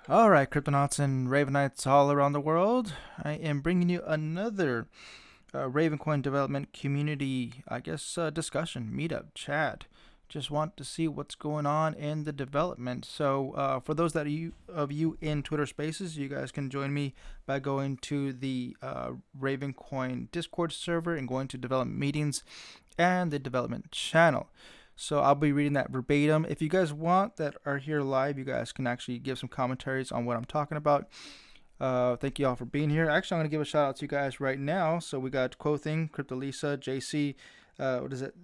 All right, Cryptonauts and Ravenites all around the world. I am bringing you another Ravencoin development community, discussion, meetup, chat. Just want to see what's going on in the development. So, for those of you in Twitter Spaces, you guys can join me by going to the Ravencoin Discord server and going to development meetings and the development channel. So I'll be reading that verbatim. If you guys want that are here live, you guys can actually give some commentaries on what I'm talking about. Thank you all for being here. Actually, I'm going to give a shout out to you guys right now. So we got Quothing, Cryptolisa, JC, what is it?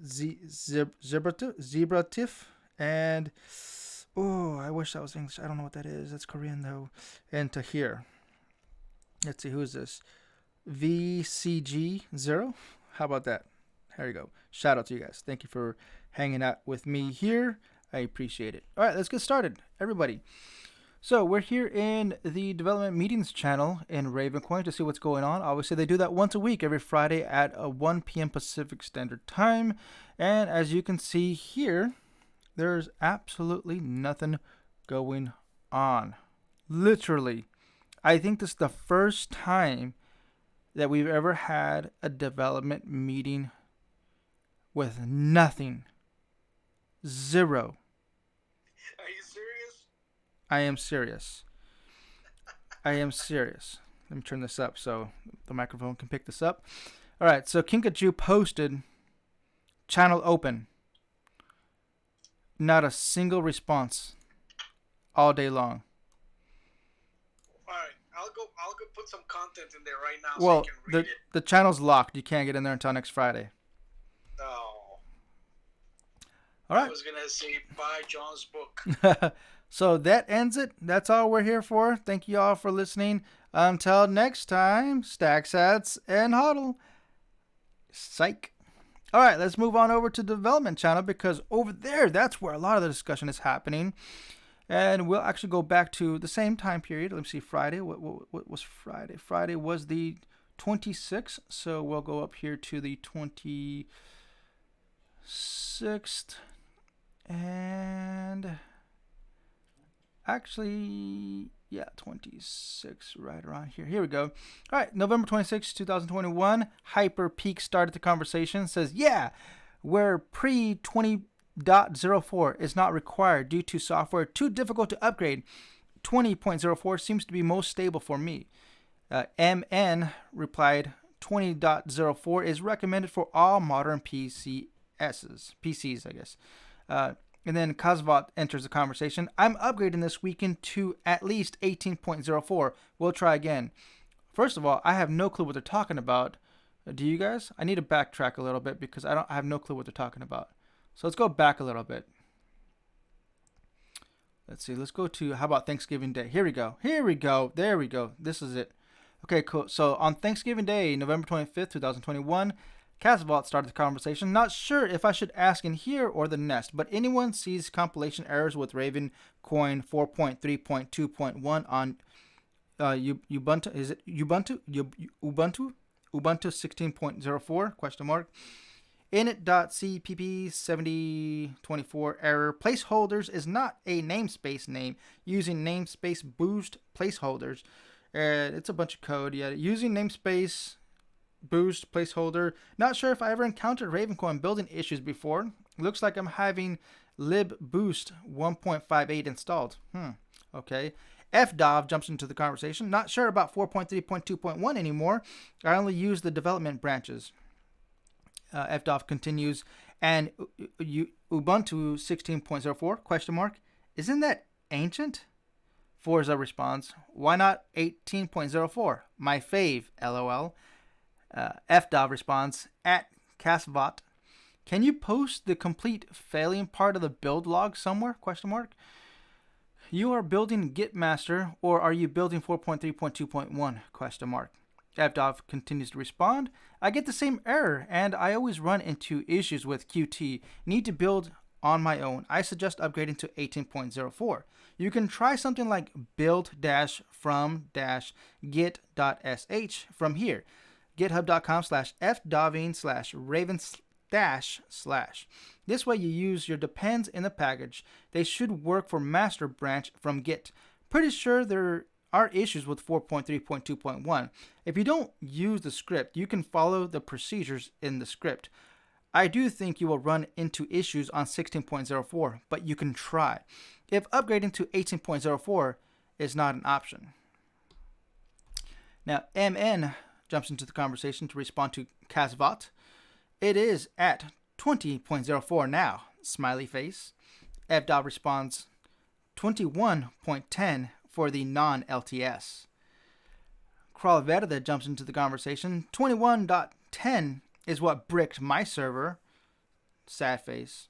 Zebratif, and I wish that was English. I don't know what that is. That's Korean though. And Tahir. Let's see, who is this? VCG0. How about that? There you go. Shout out to you guys. Thank you for hanging out with me here. I appreciate it. All right, let's get started, everybody. So we're here in the development meetings channel in Ravencoin to see what's going on. Obviously, they do that once a week, every Friday at 1 p.m. Pacific Standard Time. And as you can see here, there's absolutely nothing going on. Literally, I think this is the first time that we've ever had a development meeting with nothing. Zero. Are you serious? I am serious. I am serious. Let me turn this up so the microphone can pick this up. All right, so Kinkaju posted channel open. Not a single response all day long. All right, I'll go put some content in there right now Well, so you can read it. the channel's locked. You can't get in there until next Friday. Oh. All right. I was going to say buy John's book. So that ends it. That's all we're here for. Thank you all for listening. Until next time, stack SATS and HODL. Psych. All right, let's move on over to the development channel because over there, that's where a lot of the discussion is happening. And we'll actually go back to the same time period. Let me see, Friday. What was Friday? Friday was the 26th. So we'll go up here to the 26th. And actually, yeah, 26, right around here. Here we go. All right, November 26, 2021. Hyper Peak started the conversation. Says, yeah, where pre 20.04 is not required due to software too difficult to upgrade. 20.04 seems to be most stable for me. MN replied, 20.04 is recommended for all modern PCs, I guess. And then Kazvat enters the conversation. I'm upgrading this weekend to at least 18.04. We'll try again. First of all, I have no clue what they're talking about. Do you guys? I need to backtrack a little bit because I have no clue what they're talking about. So let's go back a little bit. Let's see. Let's go to, how about Thanksgiving Day? Here we go. There we go. This is it. Okay, cool. So on Thanksgiving Day, November 25th, 2021, Casvault started the conversation. Not sure if I should ask in here or the nest, but anyone sees compilation errors with Ravencoin 4.3.2.1 on Ubuntu? Is it Ubuntu? Ubuntu 16.04 question mark. Init.cpp7024 error. Placeholders is not a namespace name. Using namespace boost placeholders. It's a bunch of code. Yeah, using namespace boost placeholder. Not sure if I ever encountered Ravencoin building issues before. Looks like I'm having libboost 1.58 installed. Okay. FDOV jumps into the conversation. Not sure about 4.3.2.1 anymore. I only use the development branches. FDOV continues. And Ubuntu 16.04 question mark. Isn't that ancient? Forza responds. Why not 18.04? My fave. LOL. FDOV responds, at Casvot, can you post the complete failing part of the build log somewhere? Question mark. You are building Gitmaster, or are you building 4.3.2.1? Question mark. FDOV continues to respond. I get the same error, and I always run into issues with Qt. Need to build on my own. I suggest upgrading to 18.04. You can try something like build-from-git.sh from here. github.com/fdoving/raven/. This way you use your depends in the package. They should work for master branch from Git. Pretty sure there are issues with 4.3.2.1. If you don't use the script, you can follow the procedures in the script. I do think you will run into issues on 16.04, but you can try. If upgrading to 18.04 is not an option. Now, MN jumps into the conversation to respond to Casvat. It is at 20.04 now, smiley face. FDOT responds 21.10 for the non-LTS. Kralveda jumps into the conversation. 21.10 is what bricked my server. Sad face.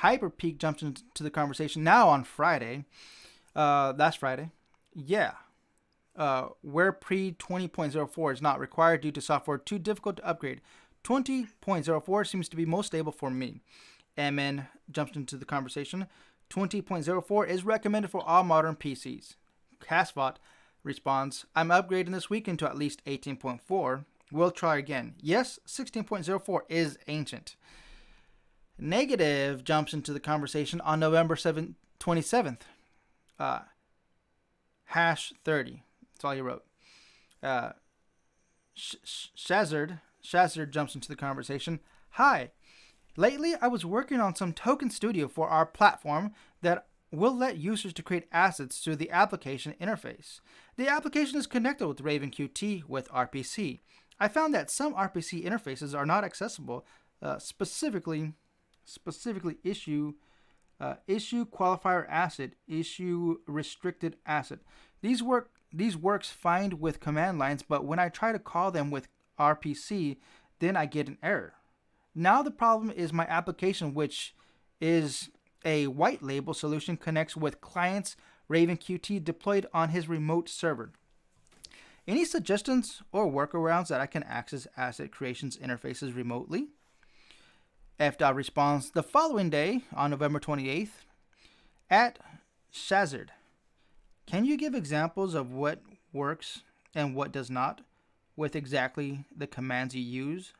Hyperpeak jumps into the conversation now on Friday. Last Friday. Yeah. Where pre 20.04 is not required due to software too difficult to upgrade. 20.04 seems to be most stable for me. MN jumps into the conversation. 20.04 is recommended for all modern PCs. Casvot responds, I'm upgrading this weekend to at least 18.4. We'll try again. Yes, 16.04 is ancient. Negative jumps into the conversation on November 27th. Hash 30. That's all he wrote. Shazard jumps into the conversation. Hi. Lately, I was working on some token studio for our platform that will let users to create assets through the application interface. The application is connected with RavenQT with RPC. I found that some RPC interfaces are not accessible, specifically issue qualifier asset, issue restricted asset. These works fine with command lines, but when I try to call them with RPC, then I get an error. Now the problem is my application, which is a white label solution, connects with clients RavenQT deployed on his remote server. Any suggestions or workarounds that I can access asset creations interfaces remotely? FDOT responds the following day on November 28th at Shazard. Can you give examples of what works and what does not with exactly the commands you use? ?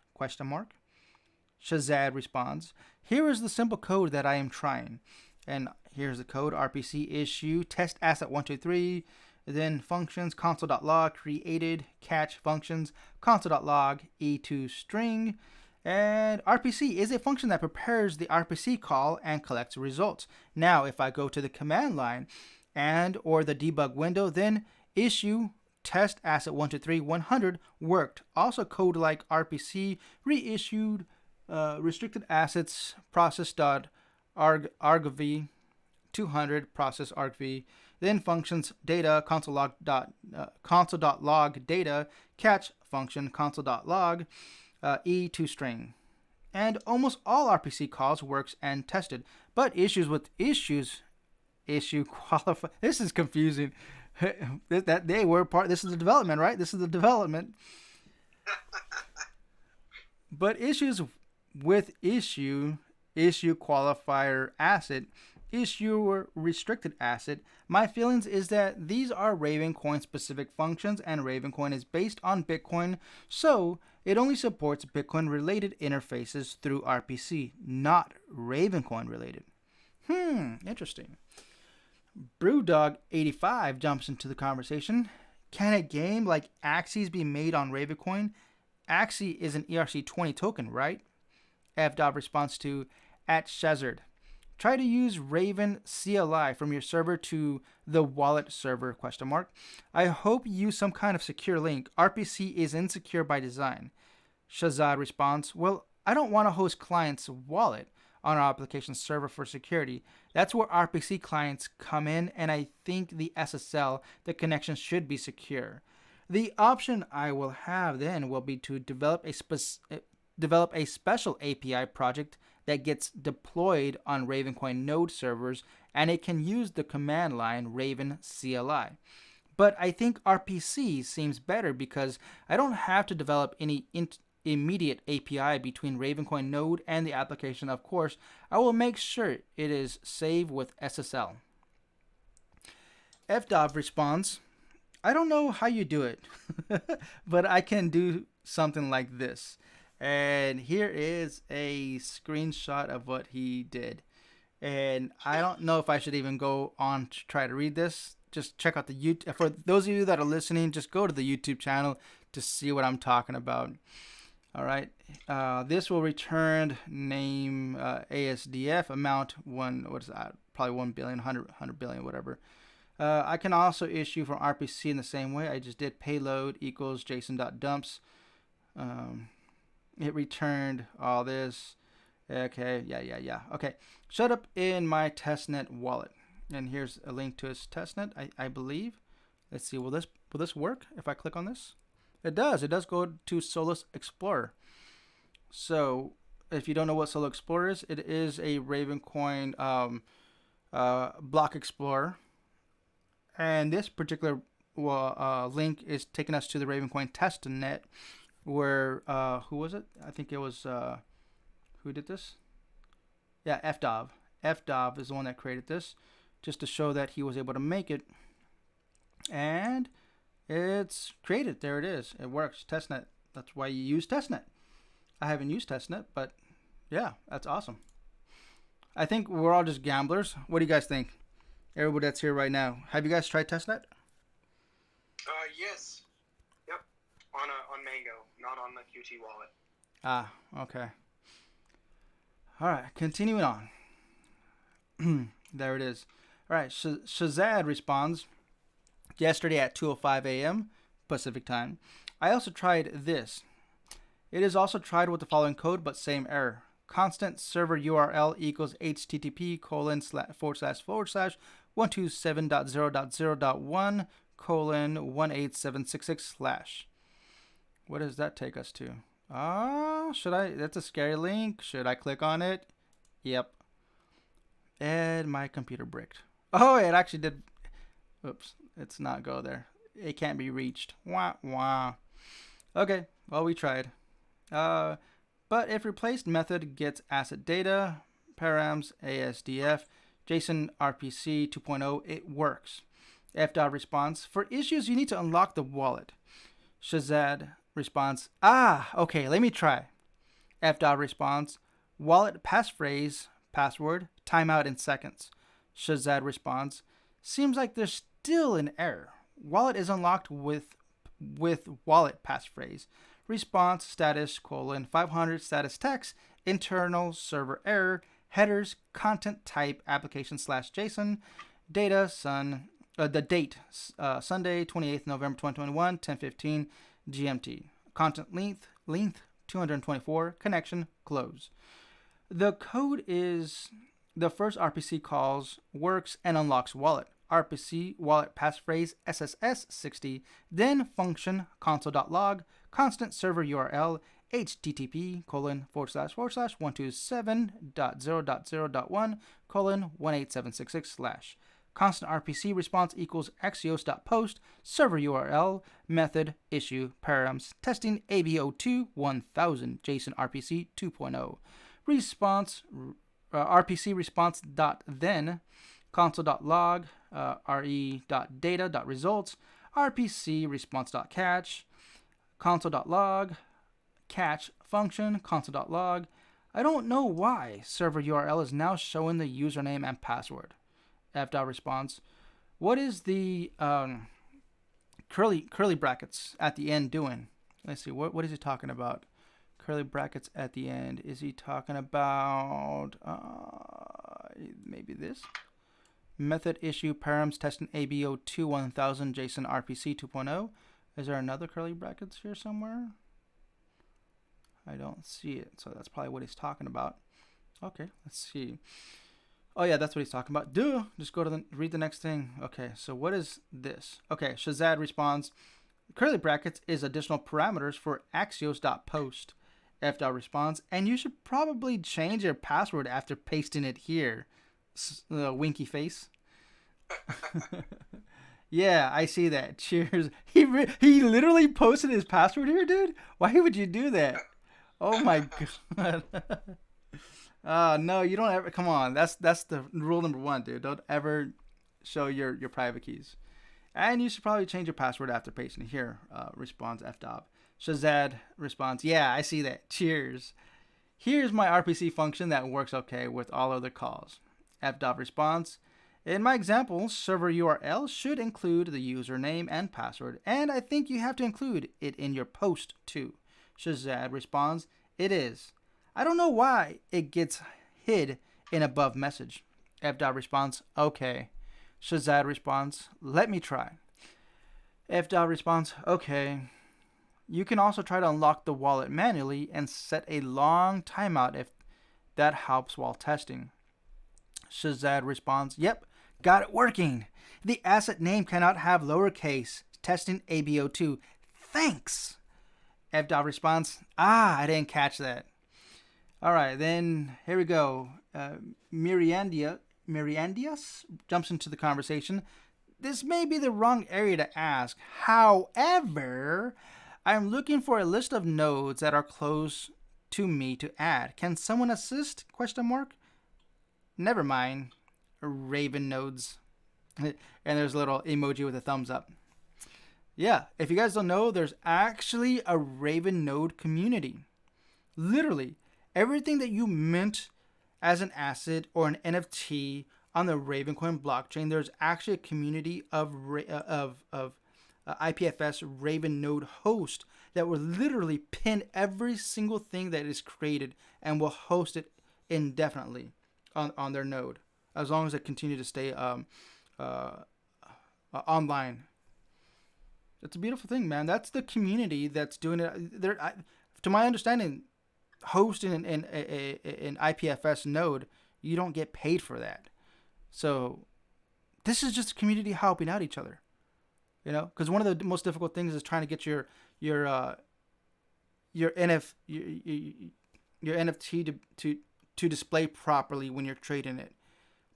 Shazad responds, here is the simple code that I am trying. And here's the code, RPC issue, test asset 123, then functions, console.log, created, catch functions, console.log, e2 string, and RPC is a function that prepares the RPC call and collects results. Now, if I go to the command line and or the debug window, then issue test asset 123 100 worked. Also code like RPC reissued restricted assets process.argv 200 process argv, then functions data console.log data catch function console.log e2 string. And almost all RPC calls works and tested, but issue qualify. This is confusing. That they were part. This is the development, right? This is the development. But issues with issue qualifier asset, issue restricted asset. My feelings is that these are Ravencoin specific functions, and Ravencoin is based on Bitcoin, so it only supports Bitcoin related interfaces through RPC, not Ravencoin related. Interesting. Brewdog85 jumps into the conversation. Can a game like Axie be made on Ravencoin? Axie is an ERC20 token, right? FDOT responds to at Shazard. Try to use Raven CLI from your server to the wallet server, ? I hope you use some kind of secure link. RPC is insecure by design. Shazad responds, well, I don't want to host clients' wallet on our application server for security. That's where RPC clients come in, and I think the SSL, the connection should be secure. The option I will have then will be to develop a special API project that gets deployed on Ravencoin node servers, and it can use the command line Raven CLI. But I think RPC seems better because I don't have to develop any immediate API between Ravencoin node and the application. Of course, I will make sure it is saved with SSL. FDOV responds, I don't know how you do it, but I can do something like this. And here is a screenshot of what he did. And I don't know if I should even go on to try to read this just check out the YouTube. For those of you that are listening, just go to the YouTube channel to see what I'm talking about. All right. This will return name ASDF amount what is that? Probably 1 billion, 100 billion, whatever. I can also issue from RPC in the same way. I just did payload equals json.dumps. It returned all this. Okay, yeah. Okay, showed up in my testnet wallet, and here's a link to its testnet. I believe. Let's see. Will this work if I click on this? It does. It does go to Solus Explorer. So if you don't know what Solus Explorer is, it is a Ravencoin block explorer. And this particular link is taking us to the Ravencoin testnet, where who was it? I think it was who did this? Yeah, FDOV. FDOV is the one that created this, just to show that he was able to make it. And it's created. There it is. It works. Testnet. That's why you use testnet. I haven't used testnet, but yeah, that's awesome. I think we're all just gamblers. What do you guys think? Everybody that's here right now, have you guys tried testnet? Yes. Yep. On Mango, not on the QT wallet. Ah, okay. All right, continuing on. There it is. All right, Shazad responds, yesterday at 2:05 a.m. Pacific time. I also tried this. It is also tried with the following code, but same error. Constant server URL equals http://127.0.0.1:18766/. What does that take us to? That's a scary link. Should I click on it? Yep. And my computer bricked. Oh, it actually did. Oops, it's not go there. It can't be reached. Wah, wah. Okay, well, we tried. But if replaced method gets asset data, params, ASDF, JSON RPC 2.0, it works. FDOT response, for issues you need to unlock the wallet. Shazad response, okay, let me try. FDOT response, wallet passphrase, password, timeout in seconds. Shazad response, seems like there's still an error. Wallet is unlocked with wallet passphrase. Response status : 500 status text, internal server error, headers, content type, application /JSON, data, the date, Sunday, 28th November 2021, 10:15 GMT. Content length 224, connection, close. The code is the first RPC calls, works, and unlocks wallet. RPC wallet passphrase SSS 60, then function console.log, constant server URL http://127.0.0.1:18766/. Constant RPC response equals axios.post, server URL, method, issue, params, testing, ABO2 1000, JSON RPC 2.0. Response, RPC response dot then, console.log, re.data.results, RPC response.catch, console.log, catch function, console.log. I don't know why server URL is now showing the username and password. FDOT response, what is the curly brackets at the end doing? Let's see, what is he talking about? Curly brackets at the end. Is he talking about maybe this? Method, issue, params, testing, ABO2 1000, JSON RPC 2.0. Is there another curly brackets here somewhere? I don't see it, so that's probably what he's talking about. Okay, let's see. Oh yeah, that's what he's talking about. Just go to read the next thing. Okay, so what is this? Okay, Shazad responds, curly brackets is additional parameters for axios.post. FDOT responds, and you should probably change your password after pasting it here. Winky face. Yeah, I see that. Cheers. He literally posted his password here, dude. Why would you do that? Oh my god. No, you don't ever. Come on, that's the rule number 1, dude. Don't ever show your private keys. And you should probably change your password after pasting here. Responds FDOB. Shazad responds, yeah, I see that. Cheers. Here's my RPC function that works okay with all other calls. FDOB response, In my example, server URL should include the username and password, and I think you have to include it in your post too. Shazad responds, it is. I don't know why it gets hid in above message. F. responds, okay. Shazad responds, let me try. F. responds, okay. You can also try to unlock the wallet manually and set a long timeout if that helps while testing. Shazad responds, yep, got it working. The asset name cannot have lowercase. Testing ABO2. Thanks. F. responds, I didn't catch that. All right, then here we go. Miriandias jumps into the conversation. This may be the wrong area to ask. However, I'm looking for a list of nodes that are close to me to add. Can someone assist? Question mark. Never mind. Raven nodes. And there's a little emoji with a thumbs up. Yeah, if you guys don't know, there's actually a Raven node community. Literally, everything that you mint as an asset or an NFT on the Ravencoin blockchain, there's actually a community of IPFS Raven node host that will literally pin every single thing that is created and will host it indefinitely on their node, as long as it continue to stay online. It's a beautiful thing, man. That's the community that's doing it. To my understanding, hosting an IPFS node, you don't get paid for that. So this is just a community helping out each other. You know, because one of the most difficult things is trying to get your NFT to display properly when you're trading it.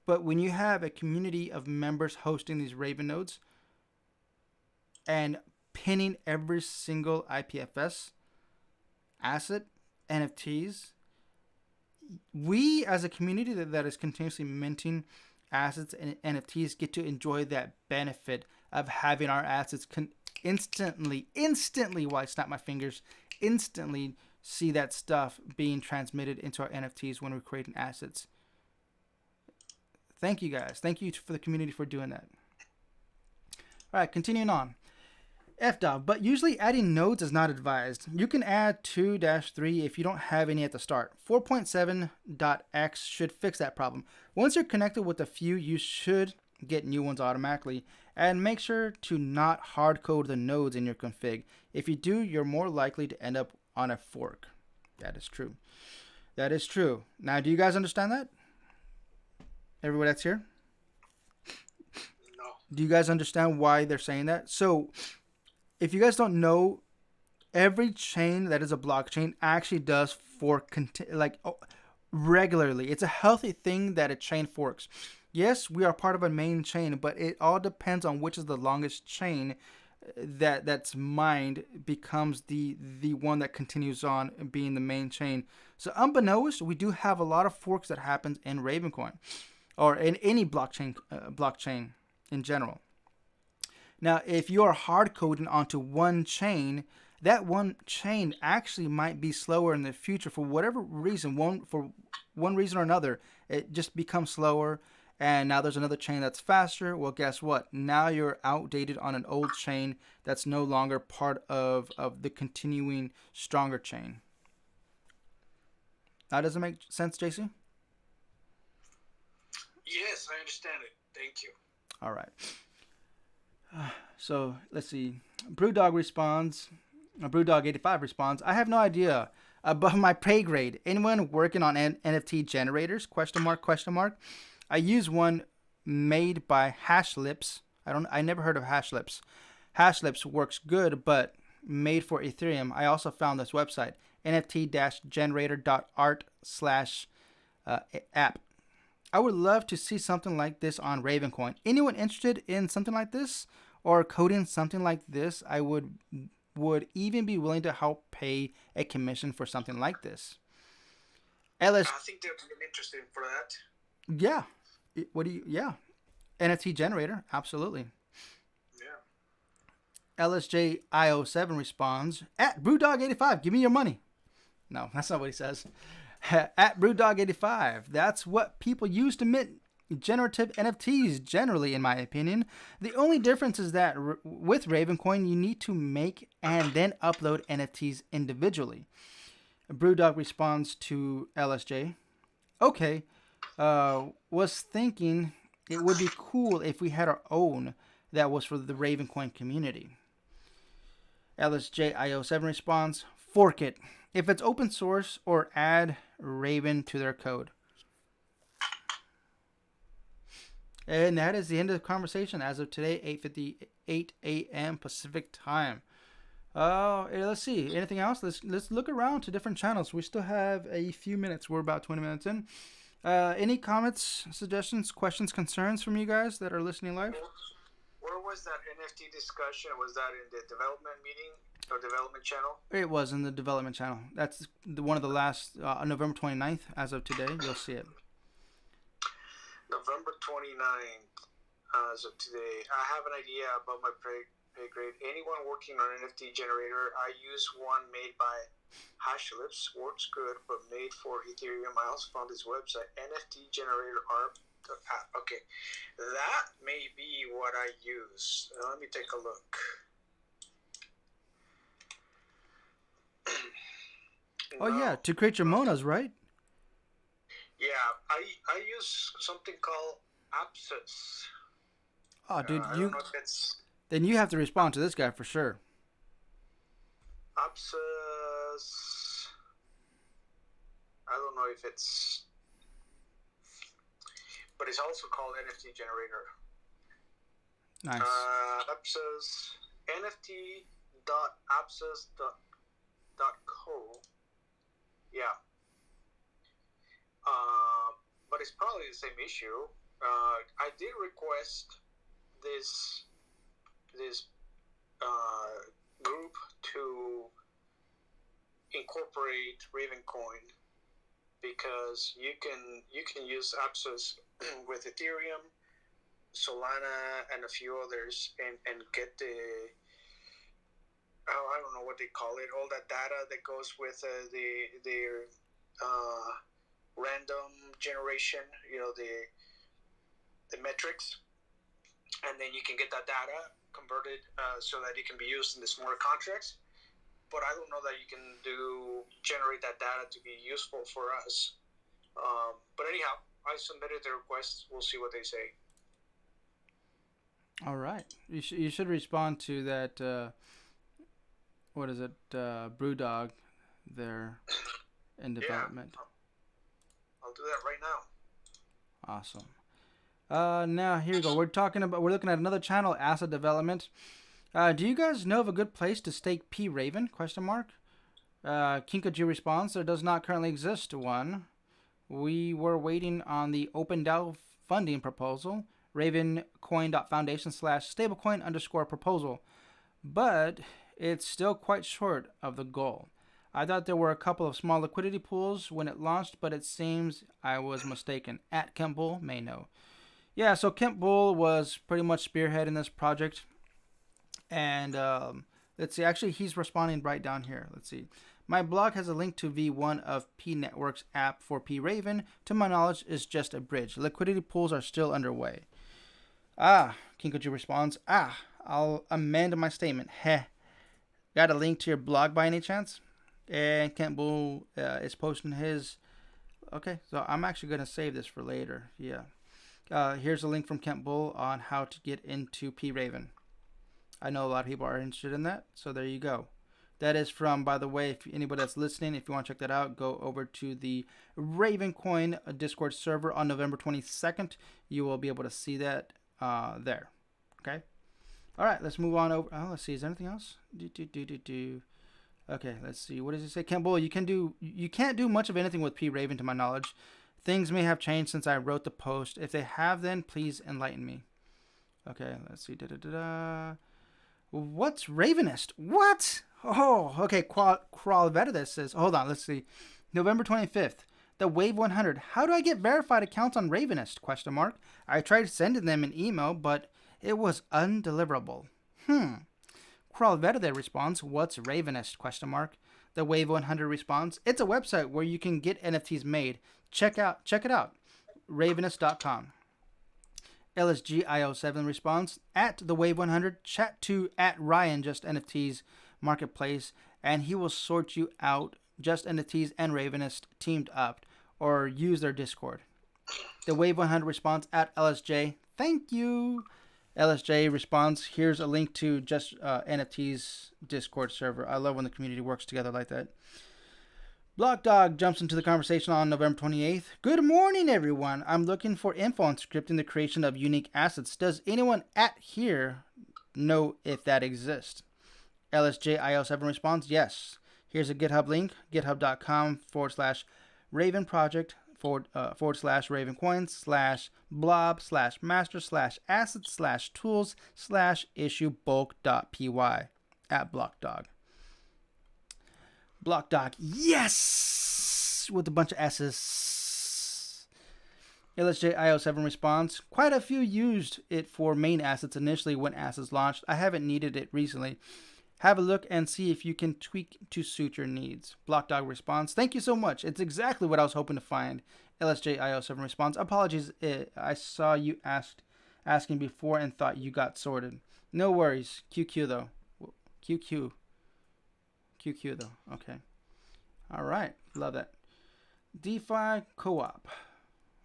But when you have a community of members hosting these Raven nodes and pinning every single IPFS asset, NFTs, we as a community that is continuously minting assets and NFTs get to enjoy that benefit of having our assets instantly, while I snap my fingers, instantly see that stuff being transmitted into our NFTs when we're creating assets. Thank you guys. Thank you for the community for doing that. All right, continuing on. FDAW, but usually adding nodes is not advised. You can add 2-3 if you don't have any at the start. 4.7.x should fix that problem. Once you're connected with a few, you should get new ones automatically. And make sure to not hard code the nodes in your config. If you do, you're more likely to end up on a fork. That is true. That is true. Now, do you guys understand that? Everybody that's here? No. Do you guys understand why they're saying that? So, if you guys don't know, every chain that is a blockchain actually does fork regularly. It's a healthy thing that a chain forks. Yes, we are part of a main chain, but it all depends on which is the longest chain that's mined becomes the one that continues on being the main chain. So unbeknownst, we do have a lot of forks that happens in Ravencoin or in any blockchain in general. Now, if you are hard coding onto one chain, that one chain actually might be slower in the future for whatever reason. For one reason or another, it just becomes slower. And now there's another chain that's faster. Well, guess what? Now you're outdated on an old chain that's no longer part of the continuing stronger chain. Now, does it make sense, JC? Yes, I understand it. Thank you. All right. So let's see. Brewdog responds. Brewdog85 responds. I have no idea. Above my pay grade. Anyone working on NFT generators? Question mark. I use one made by Hashlips. I never heard of Hashlips. Hashlips works good, but made for Ethereum. I also found this website, nft-generator.art/app. I would love to see something like this on Ravencoin. Anyone interested in something like this or coding something like this? I would even be willing to help pay a commission for something like this. I think they're interested for that. Yeah. Yeah. NFT generator. Absolutely. Yeah. LSJIO7 responds, at Brewdog85, give me your money. No, that's not what he says. At Brewdog85, that's what people use to mint generative NFTs generally, in my opinion. The only difference is that with Ravencoin, you need to make and then upload NFTs individually. Brewdog responds to LSJ. Okay, was thinking it would be cool if we had our own that was for the Ravencoin community. LSJIO7 responds, fork it. If it's open source or add Raven to their code. And that is the end of the conversation as of today, 8:58 a.m. Pacific time. Let's see. Anything else? Let's look around to different channels. We still have a few minutes. We're about 20 minutes in. Any comments, suggestions, questions, concerns from you guys that are listening live? Where was that NFT discussion? Was that in the development meeting or development channel? It was in the development channel. That's one of the last, November 29th, as of today. You'll see it. November 29th, as of today. I have an idea about my pay grade. Anyone working on an NFT generator, I use one made by Hashlips. Works good, but made for Ethereum. I also found this website, NFT generator ARP. Okay, that may be what I use. Let me take a look. Oh, yeah, to create your monas, right? Yeah, I use something called ADIOS. Oh, dude, I don't know if it's then you have to respond to this guy for sure. ADIOS. I don't know if it's, but it's also called NFT generator. Nice. ADIOS, nft.adsos.co. Yeah. But it's probably the same issue. I did request this group to incorporate Ravencoin because you can use ADIOS with Ethereum, Solana, and a few others, and get I don't know what they call it, all that data that goes with their random generation, the metrics, and then you can get that data converted so that it can be used in the smart contracts. But I don't know that you can generate that data to be useful for us. But anyhow, I submitted the request. We'll see what they say. All right, you should respond to that. What is it? Brewdog, there in development. Yeah. I'll do that right now. Awesome. Now here you go. We're looking at another channel, Asset Development. Do you guys know of a good place to stake P Raven? ? Kinkaji responds, there does not currently exist one. We were waiting on the OpenDAO funding proposal, ravencoin.foundation/stablecoin_proposal, but it's still quite short of the goal. I thought there were a couple of small liquidity pools when it launched, but it seems I was mistaken. At Kemp Bull may know. Yeah, so Kemp Bull was pretty much spearheading this project. And let's see, actually he's responding right down here. Let's see. My blog has a link to V1 of P Network's app for P Raven. To my knowledge, is just a bridge. Liquidity pools are still underway. Kinkaji responds, I'll amend my statement. Heh. Got a link to your blog by any chance? And Kent Bull is posting his. Okay, so I'm actually going to save this for later. Yeah. Here's a link from Kent Bull on how to get into P Raven. I know a lot of people are interested in that, so there you go. That is from, by the way, if anybody that's listening, if you want to check that out, go over to the Ravencoin Discord server on November 22nd. You will be able to see that there. Okay? All right, let's move on over. Oh, let's see. Is there anything else? Okay, let's see. What does it say? Kent Bull, you can't do much of anything with P Raven to my knowledge. Things may have changed since I wrote the post. If they have, then please enlighten me. Okay, let's see. What's Ravenist? What? Oh, okay. Qualvedis says, hold on, let's see. November 25th. The Wave 100. How do I get verified accounts on Ravenist? ? I tried sending them an email, but it was undeliverable. Qualvedis responds, what's Ravenist? ? The Wave 100 responds, it's a website where you can get NFTs made. Check it out. Ravenist.com. LSGIO7 responds, at the Wave 100, chat to at Ryan Just NFTs Marketplace, and he will sort you out. Just NFTs and Ravenist teamed up, or use their Discord. The Wave 100 responds at LSJ. Thank you. LSJ responds, here's a link to Just NFT's Discord server. I love when the community works together like that. BlockDog jumps into the conversation on November 28th. Good morning, everyone. I'm looking for info on scripting the creation of unique assets. Does anyone at here know if that exists? LSJIO7 responds, yes. Here's a GitHub link, github.com/Raven project /Ravencoin /blob/master/assets/tools/issue bulk.py at BlockDog. BlockDog, yes! With a bunch of S's. LSJIO7 responds, quite a few used it for main assets initially when assets launched. I haven't needed it recently. Have a look and see if you can tweak to suit your needs. BlockDog responds, thank you so much. It's exactly what I was hoping to find. LSJIO7 responds, apologies, I saw you asking before and thought you got sorted. No worries. QQ though. QQ though. Okay. All right. Love that. DeFi Co-op.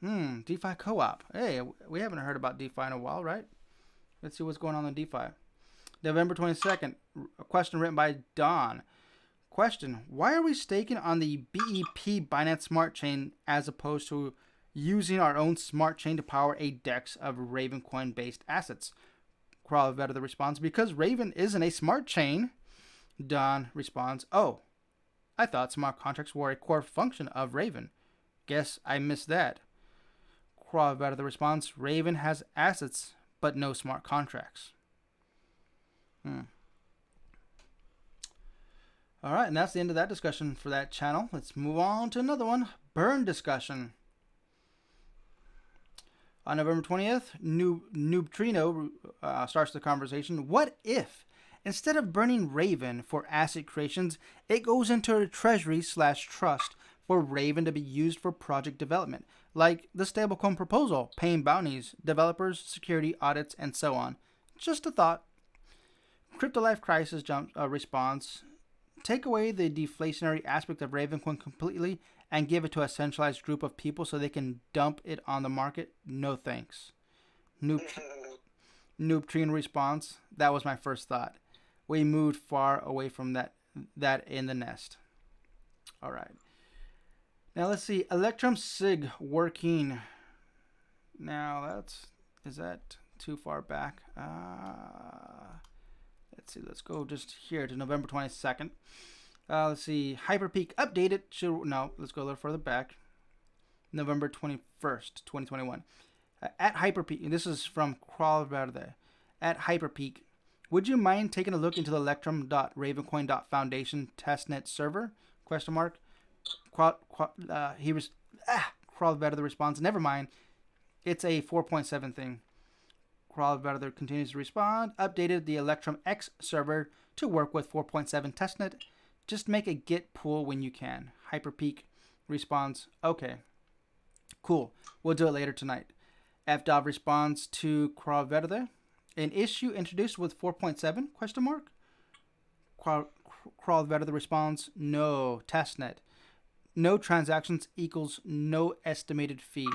DeFi Co-op. Hey, we haven't heard about DeFi in a while, right? Let's see what's going on in DeFi. November 22nd, a question written by Don. Question, why are we staking on the BEP Binance Smart Chain as opposed to using our own smart chain to power a DEX of Ravencoin-based assets? Crawlvetta responds, because Raven isn't a smart chain. Don responds, oh, I thought smart contracts were a core function of Raven. Guess I missed that. Crawlvetta responds, Raven has assets, but no smart contracts. All right, and that's the end of that discussion for that channel. Let's move on to another one. Burn discussion. On November 20th, Noobtrino starts the conversation. What if, instead of burning Raven for asset creations, it goes into a treasury/trust for Raven to be used for project development, like the stablecoin proposal, paying bounties, developers, security audits, and so on? Just a thought. CryptoLife Crisis responds, take away the deflationary aspect of Ravencoin completely and give it to a centralized group of people so they can dump it on the market? No thanks. Noobtrine responds, that was my first thought. We moved far away from that in the nest. All right. Now let's see. Electrum Sig working. Now is that too far back? Let's see. Let's go just here to November 22nd. Let's see. Hyperpeak updated. Let's go a little further back. November 21st, 2021. At Hyperpeak, this is from Crawlverde. At Hyperpeak, would you mind taking a look into the electrum.ravencoin.foundation testnet server? Question mark. Crawlverde responds, never mind. It's a 4.7 thing. Crawlverde continues to respond. Updated the Electrum X server to work with 4.7 testnet. Just make a git pull when you can. Hyperpeak responds, okay. Cool. We'll do it later tonight. FDOV responds to Crawlverde. An issue introduced with 4.7? Question mark. Crawlverde responds, no, testnet. No transactions equals no estimated fee.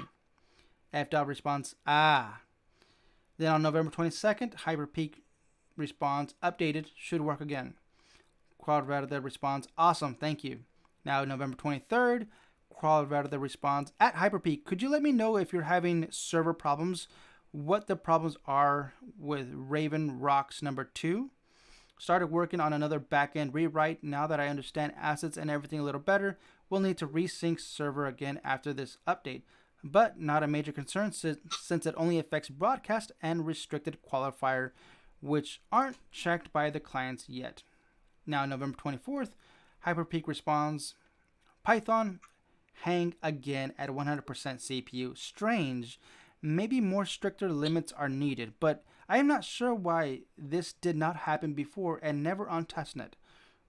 FDOV responds, Then on November 22nd, Hyperpeak responds, updated, should work again. Crawlverde responds, awesome, thank you. Now November 23rd, Crawlverde responds, at Hyperpeak, could you let me know if you're having server problems, what the problems are with Raven Rocks number 2? Started working on another backend rewrite. Now that I understand assets and everything a little better, we'll need to resync server again after this update. But not a major concern since it only affects broadcast and restricted qualifier, which aren't checked by the clients yet. Now November 24th, Hyperpeak responds, Python hang again at 100% CPU. Strange. Maybe more stricter limits are needed, but I am not sure why this did not happen before and never on testnet.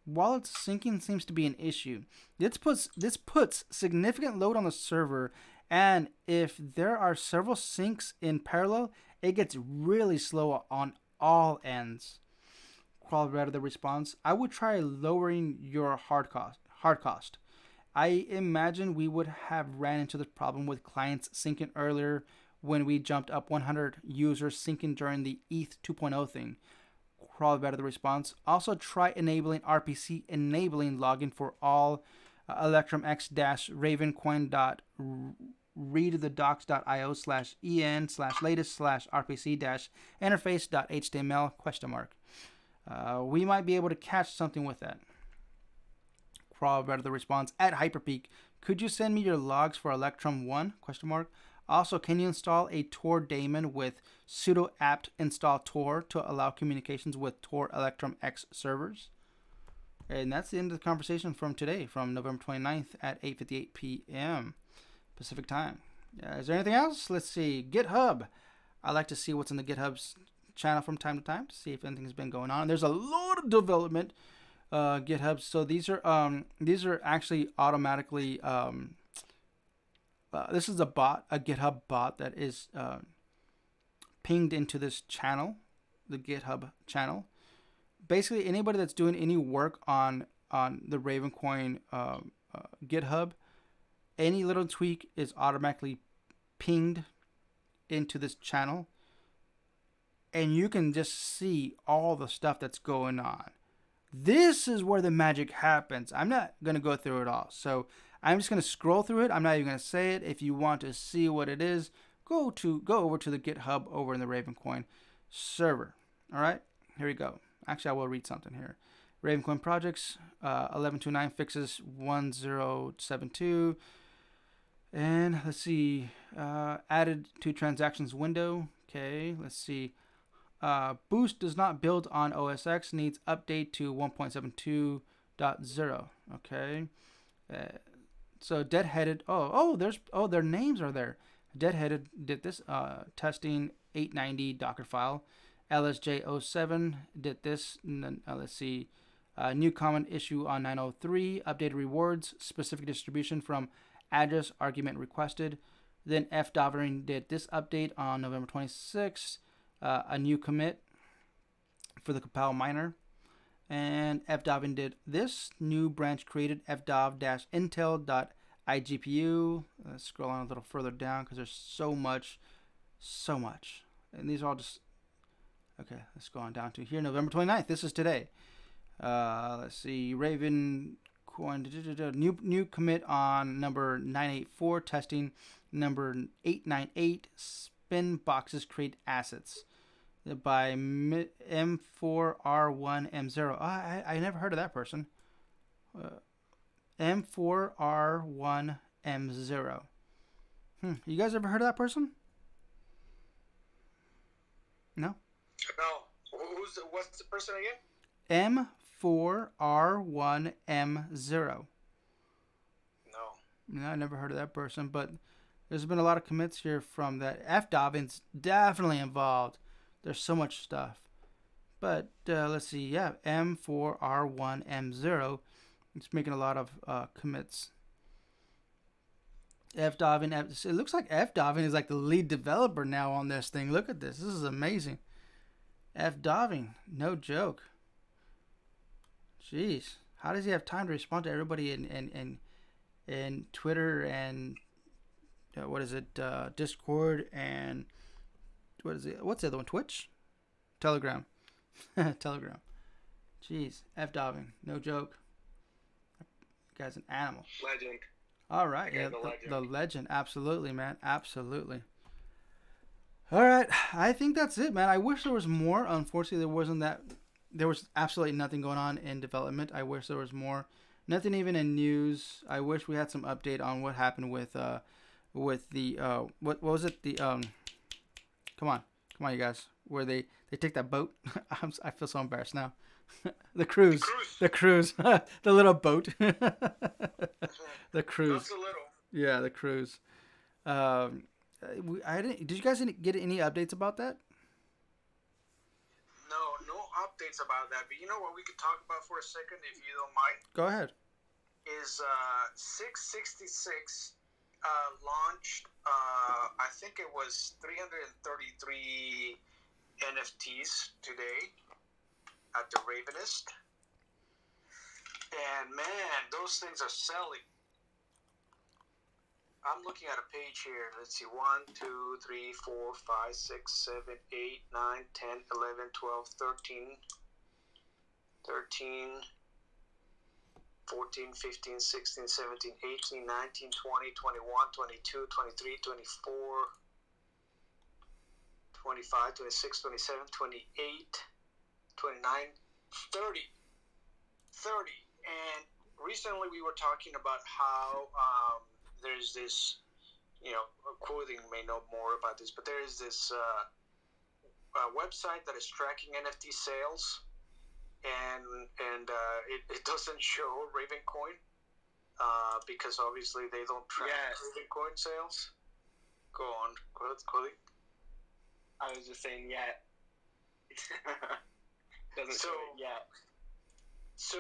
Wallet syncing seems to be an issue. This puts significant load on the server, and if there are several syncs in parallel, it gets really slow on all ends. Quality the response. I would try lowering your hard cost. I imagine we would have ran into this problem with clients syncing earlier when we jumped up 100 users syncing during the ETH 2.0 thing. Crawl better the response. Also try enabling RPC enabling login for all Electrum x-readthedocs.io/en/latest/rpc-interface.html ? We might be able to catch something with that. Crawl better the response. At Hyperpeak, could you send me your logs for Electrum 1? ? Also, can you install a Tor daemon with sudo apt install Tor to allow communications with Tor Electrum X servers? And that's the end of the conversation from today, from November 29th at 8:58 p.m. Pacific time. Is there anything else? Let's see. GitHub. I like to see what's in the GitHub's channel from time to time to see if anything's been going on. There's a lot of development. GitHub. So these are actually automatically. This is a bot, a GitHub bot that is pinged into this channel, the GitHub channel. Basically, anybody that's doing any work on the Ravencoin GitHub, any little tweak is automatically pinged into this channel, and you can just see all the stuff that's going on. This is where the magic happens. I'm not going to go through it all. So I'm just going to scroll through it. I'm not even going to say it. If you want to see what it is, go over to the GitHub over in the Ravencoin server. All right, here we go. Actually, I will read something here. Ravencoin projects 1129 fixes 1072. And let's see, added to transactions window. Okay, let's see. Boost does not build on OS X, needs update to 1.72.0. Okay. So Deadheaded. Their names are there. Deadheaded did this. Testing 890 Docker file. LSJ07 did this. Let's see. New common issue on 903. Updated rewards. Specific distribution from address argument requested. Then FDovering did this update on November 26th. A new commit for the compile miner. And FDoving did this new branch created fdov-intel.igpu. Let's scroll on a little further down because there's so much. And these are all just okay. Let's go on down to here, November 29th. This is today. Let's see, Ravencoin new commit on number 984, testing number 898. Spin boxes create assets by M4R1M0. I never heard of that person. M4R1M0. You guys ever heard of that person? No? No. What's the person again? M4R1M0. No, I never heard of that person, but there's been a lot of commits here from that. FDoving's definitely involved. There's so much stuff. But let's see. Yeah, M4R1M0. It's making a lot of commits. FDoving. It looks like FDoving is like the lead developer now on this thing. Look at this. This is amazing. FDoving. No joke. Jeez. How does he have time to respond to everybody in Twitter and Discord and what's the other one? Twitch? Telegram. Telegram. Jeez. FDoving. No joke. That guy's an animal. Legend. All right. Yeah, the legend. Absolutely, man. Absolutely. All right. I think that's it, man. I wish there was more. Unfortunately, there was absolutely nothing going on in development. I wish there was more. Nothing even in news. I wish we had some update on what happened with the what was it? Come on, you guys. Where they take that boat. I feel so embarrassed now. The cruise. The little boat. The cruise. Just a little. Yeah, the cruise. Did you guys get any updates about that? No updates about that. But you know what we could talk about for a second, if you don't mind? Go ahead. Is 666 launched, I think it was 333 NFTs today at the Ravenist. And man, those things are selling. I'm looking at a page here. Let's see. 1, 2, 3, 4, 5, 6, 7, 8, 9, 10, 11, 12, 13, 14, 15, 16, 17, 18, 19, 20, 21, 22, 23, 24, 25, 26, 27, 28, 29, 30. 30. And recently we were talking about how there's this, Quoting may know more about this, but there is this website that is tracking NFT sales, and it doesn't show Ravencoin because obviously they don't track Ravencoin sales. Go on, Cody. I was just saying, yeah. Doesn't show it yet. So,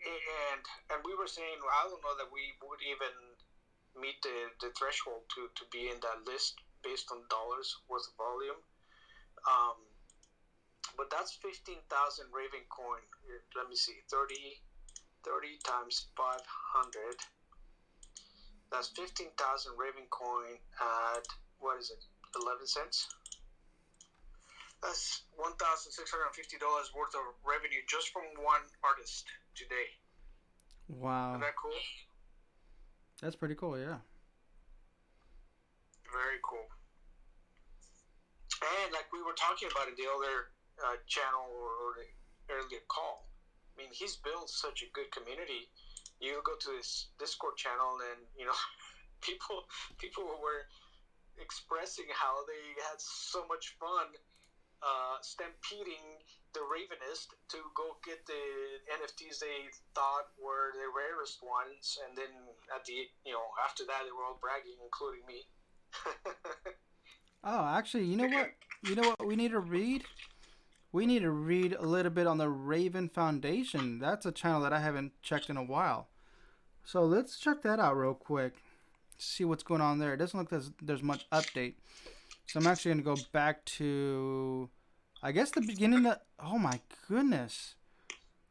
and we were saying, I don't know that we would even meet the threshold to be in that list based on dollars worth of volume. But that's 15,000 Ravencoin. Let me see, 30 times 500. That's 15,000 Ravencoin at, what is it, 11 cents? That's $1,650 worth of revenue just from one artist today. Wow. Isn't that cool? That's pretty cool, yeah. Very cool. And like we were talking about in the other channel or the earlier call, I mean, he's built such a good community. You go to his Discord channel and, people were expressing how they had so much fun stampeding the Ravenist to go get the NFTs they thought were the rarest ones, and then after that they were all bragging, including me. Oh, actually, you know what we need to read? We need to read a little bit on the Raven Foundation. That's a channel that I haven't checked in a while. So let's check that out real quick. See what's going on there. It doesn't look like there's much update. So I'm actually going to go back to, I guess, the beginning of, oh my goodness.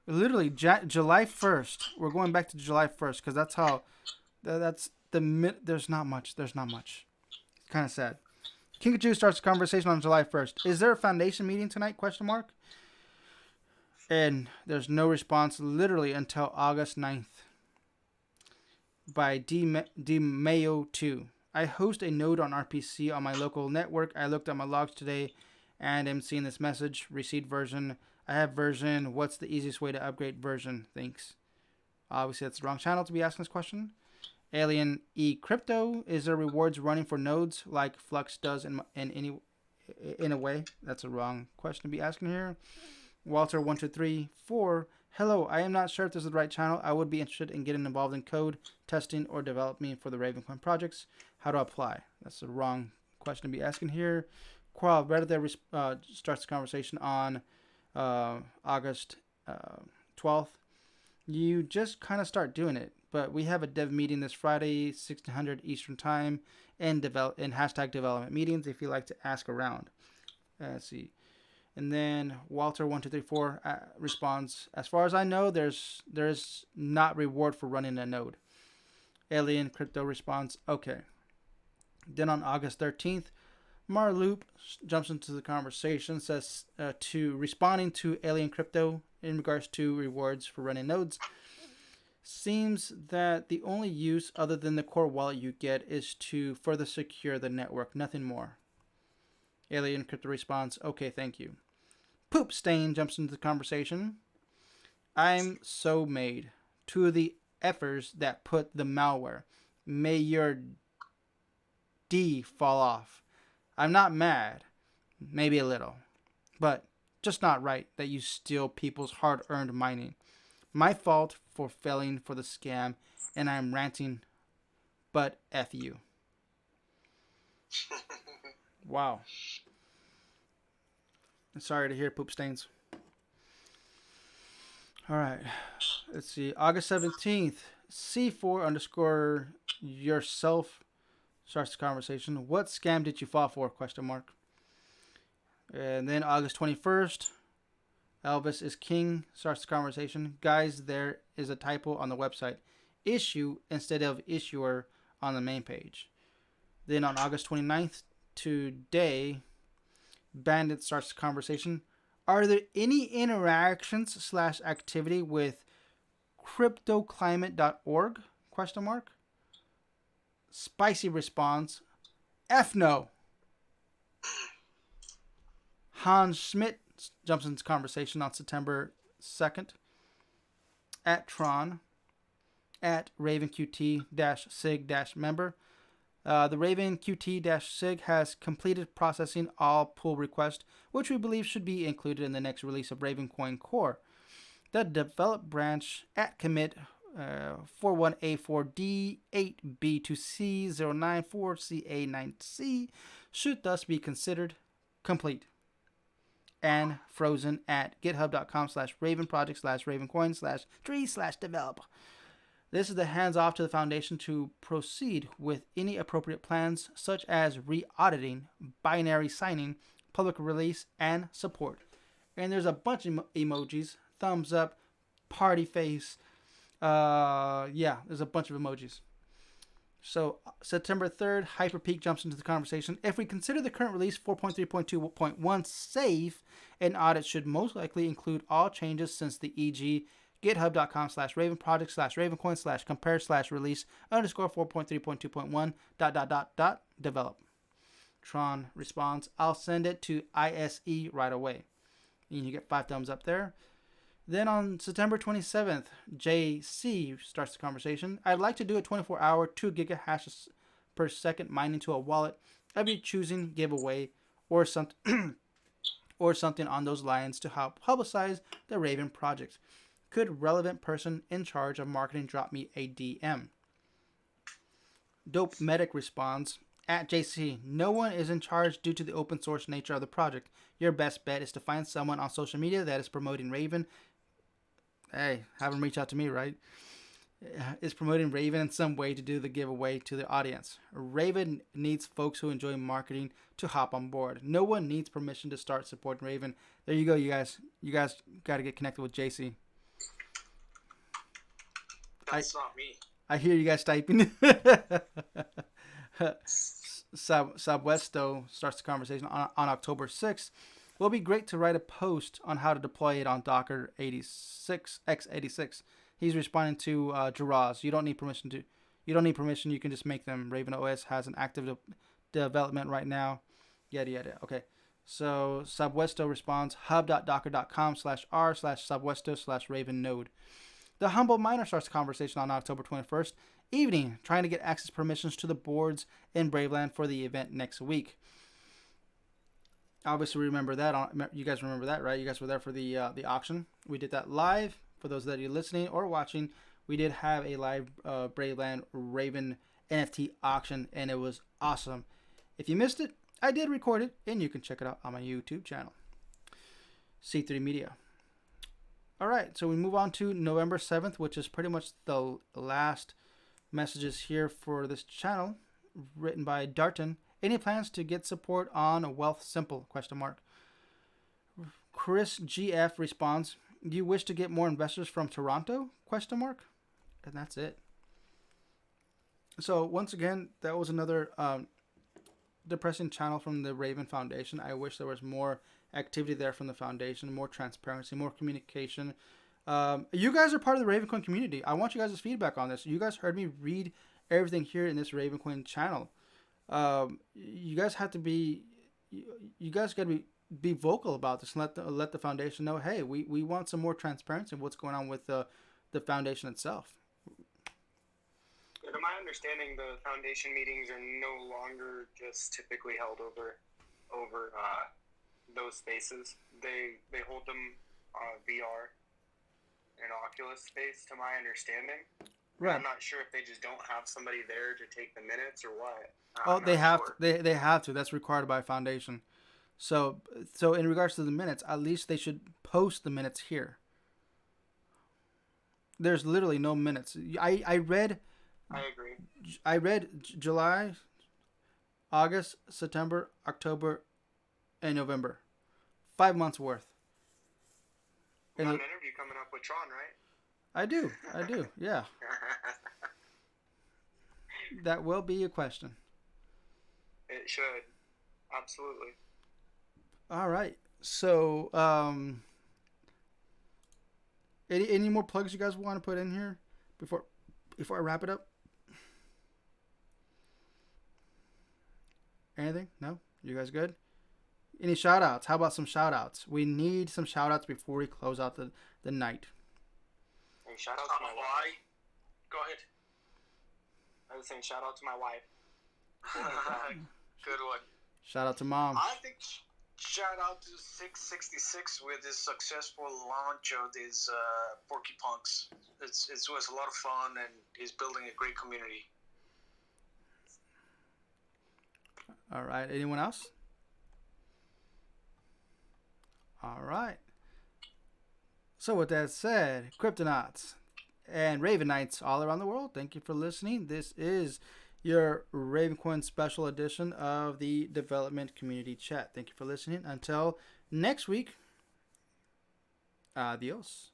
Literally July 1st. We're going back to July 1st because that's how, there's not much. It's kind of sad. Kinkajou starts the conversation on July 1st. Is there a foundation meeting tonight? ? And there's no response literally until August 9th. By D Mayo 2. I host a node on RPC on my local network. I looked at my logs today and am seeing this message. Received version. I have version. What's the easiest way to upgrade version? Thanks. Obviously, that's the wrong channel to be asking this question. Alien E Crypto. Is there rewards running for nodes like Flux does in a way? That's a wrong question to be asking here. Walter 1234. Hello, I am not sure if this is the right channel. I would be interested in getting involved in code, testing, or developing for the Ravencoin projects. How do I apply? That's the wrong question to be asking here. Qual Reddit starts the conversation on August 12th. You just kind of start doing it. But we have a dev meeting this Friday, 1600 Eastern Time, and hashtag development meetings if you like to ask around. Let's see. And then Walter1234 responds, as far as I know, there's not reward for running a node. Alien Crypto responds, okay. Then on August 13th, Marloop jumps into the conversation, says to responding to Alien Crypto in regards to rewards for running nodes. Seems that the only use other than the core wallet you get is to further secure the network, nothing more. Alien Crypto responds, okay, thank you. Poop Stain jumps into the conversation. I'm so made. Two of the effers that put the malware. May your D fall off. I'm not mad. Maybe a little. But just not right that you steal people's hard-earned mining. My fault for failing for the scam, and I'm ranting, but F you. Wow. Sorry to hear, Poop Stains. All right. Let's see. August 17th. C4 underscore yourself starts the conversation. What scam did you fall for? Question mark. And then August 21st, Elvis is King starts the conversation. Guys, there is a typo on the website. Issue instead of issuer on the main page. Then on August 29th, today, Bandit starts the conversation. Are there any interactions / activity with cryptoclimate.org? Question mark. Spicy response. F no. Hans Schmidt jumps into conversation on September 2nd. At Tron. At RavenQT-SIG-member. The RavenQT-SIG has completed processing all pull requests, which we believe should be included in the next release of Ravencoin Core. The develop branch at commit 41A4D8B2C094CA9C should thus be considered complete and frozen at github.com/ravenproject/ravencoin/tree/develop. This is the hands-off to the Foundation to proceed with any appropriate plans, such as re-auditing, binary signing, public release, and support. And there's a bunch of emojis. Thumbs up, party face. There's a bunch of emojis. So September 3rd, Hyperpeak jumps into the conversation. If we consider the current release 4.3.2.1 safe, an audit should most likely include all changes since the e.g. github.com/ravenproject/ravencoin/compare/release_4.3.2.1 ... Tron responds, I'll send it to ISE right away. And you get 5 thumbs up there. Then on September 27th, JC starts the conversation. I'd like to do a 24-hour 2 gigahash per second mining to a wallet of your choosing giveaway or something on those lines to help publicize the Raven project. Could relevant person in charge of marketing drop me a DM? Dope Medic responds, at JC, no one is in charge due to the open source nature of the project. Your best bet is to find someone on social media that is promoting Raven. Hey, have them reach out to me, right? Is promoting Raven in some way to do the giveaway to the audience. Raven needs folks who enjoy marketing to hop on board. No one needs permission to start supporting Raven. There you go, you guys. You guys got to get connected with JC. That's not me. I hear you guys typing. Sabwesto starts the conversation on October 6th. Will be great to write a post on how to deploy it on Docker 86 x86. He's responding to Jaraz. You don't need permission. You can just make them. Raven OS has an active development right now. Yada. Okay. So Sabwesto responds hub.docker.com/r/sabwesto/raven node. The Humble Miner starts the conversation on October 21st evening, trying to get access permissions to the boards in Braveland for the event next week. Obviously, remember that. You guys remember that, right? You guys were there for the auction. We did that live. For those that are listening or watching, we did have a live Braveland Raven NFT auction, and it was awesome. If you missed it, I did record it, and you can check it out on my YouTube channel, C3 Media. All right, so we move on to November 7th, which is pretty much the last messages here for this channel, written by Darton. Any plans to get support on Wealth Simple? ? Chris GF responds, do you wish to get more investors from Toronto? ? And that's it. So once again, that was another depressing channel from the Raven Foundation. I wish there was more activity there from the foundation, more transparency, more communication. You guys are part of the Ravencoin community. I want you guys' feedback on this. You guys heard me read everything here in this Ravencoin channel. You guys have to be, you guys got to be vocal about this and let the foundation know, hey, we want some more transparency of what's going on with the foundation itself. To my understanding, the foundation meetings are no longer just typically held over those spaces. They hold them VR and Oculus space, to my understanding. Right. I'm not sure if they just don't have somebody there to take the minutes or what. They have to. That's required by foundation. So in regards to the minutes, at least they should post the minutes here. There's literally no minutes. I read. I agree. I read July, August, September, October, and November. 5 months worth. You got an interview coming up with Tron, right? I do. Yeah. That will be a question. It should. Absolutely. All right. So, any more plugs you guys want to put in here before I wrap it up? Anything? No? You guys good? Any shout outs? How about some shout outs? We need some shout outs before we close out the night. Hey, shout out to my wife. Go ahead. I was saying shout out to my wife. Good one. Shout out to Mom. I think shout out to 666 with his successful launch of his Porky Punks. It was a lot of fun, and he's building a great community. All right. Anyone else? All right. So with that said, Cryptonauts and Ravenites all around the world, thank you for listening. This is your Ravencoin special edition of the Development Community Chat. Thank you for listening. Until next week, adios.